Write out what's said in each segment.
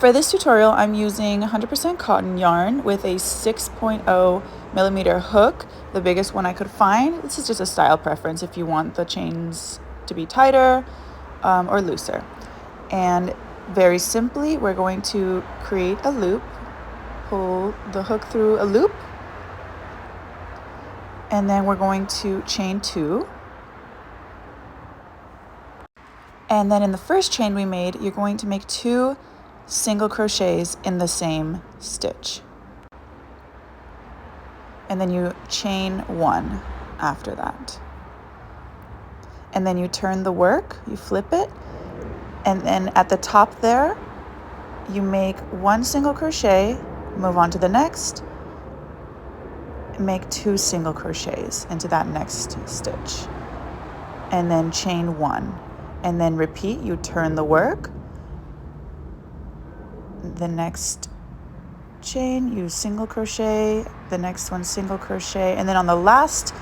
For this tutorial, I'm using 100% cotton yarn with a 6.0 millimeter hook, the biggest one I could find. This is just a style preference if you want the chains to be tighter or looser. And very simply, we're going to create a loop, pull the hook through a loop, and then we're going to chain 2. And then in the first chain we made, you're going to make 2 single crochets in the same stitch. And then you chain 1 after that. And then you turn the work, you flip it, and then at the top there, you make 1 single crochet, move on to the next, make 2 single crochets into that next stitch, and then chain 1. And then repeat, you turn the work, the next chain, you single crochet, the next one single crochet, and then on the last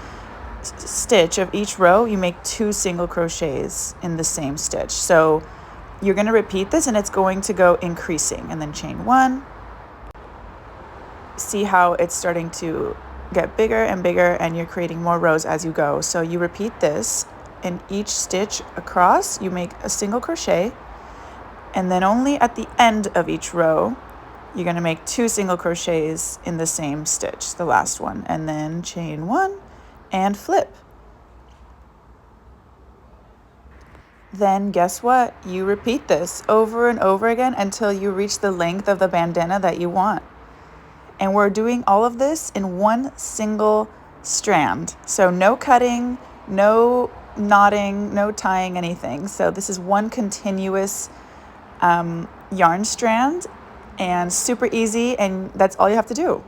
stitch of each row, you make 2 single crochets in the same stitch. So you're going to repeat this and it's going to go increasing, and then chain 1. See how it's starting to get bigger and bigger, and you're creating more rows as you go. So you repeat this. In each stitch across, you make a single crochet, and then only at the end of each row, you're going to make 2 single crochets in the same stitch, the last one, and then chain 1 and flip. Then guess what? You repeat this over and over again until you reach the length of the bandana that you want. And we're doing all of this in 1 single strand. So no cutting, no knotting, no tying anything. So this is 1 continuous yarn strand, and super easy, and that's all you have to do.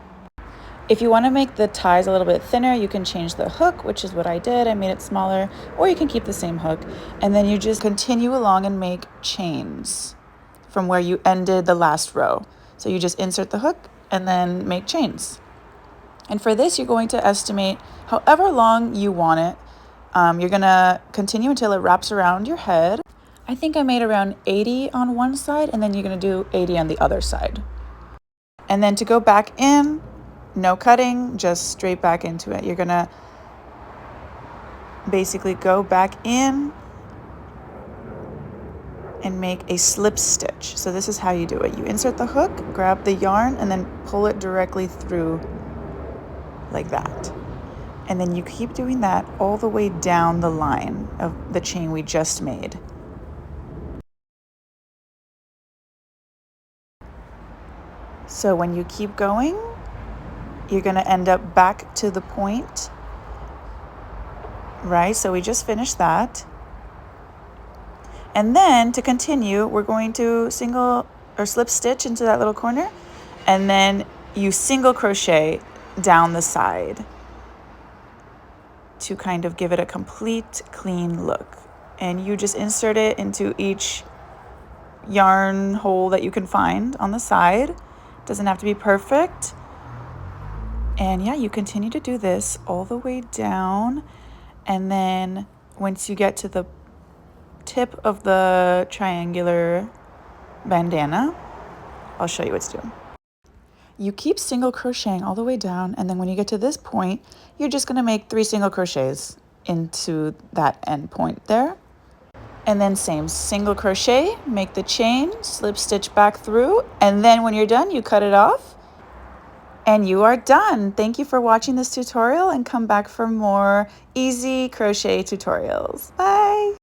If you want to make the ties a little bit thinner, you can change the hook, which is what I did. I made it smaller, or you can keep the same hook, and then you just continue along and make chains from where you ended the last row. So you just insert the hook and then make chains. And for this, you're going to estimate however long you want it. You're gonna continue until it wraps around your head. I think I made around 80 on one side, and then you're gonna do 80 on the other side. And then to go back in, no cutting, just straight back into it. You're gonna basically go back in and make a slip stitch. So this is how you do it. You insert the hook, grab the yarn, and then pull it directly through like that. And then you keep doing that all the way down the line of the chain we just made. So when you keep going, you're going to end up back to the point, right? So we just finished that. And then to continue, we're going to single or slip stitch into that little corner, and then you single crochet down the side to kind of give it a complete clean look. And you just insert it into each yarn hole that you can find on the side. Doesn't have to be perfect. And yeah, you continue to do this all the way down. And then once you get to the tip of the triangular bandana, I'll show you what to do. You keep single crocheting all the way down, and then when you get to this point, you're just going to make 3 single crochets into that end point there. And then same, single crochet, make the chain, slip stitch back through, and then when you're done, you cut it off, and you are done. Thank you for watching this tutorial, and come back for more easy crochet tutorials. Bye!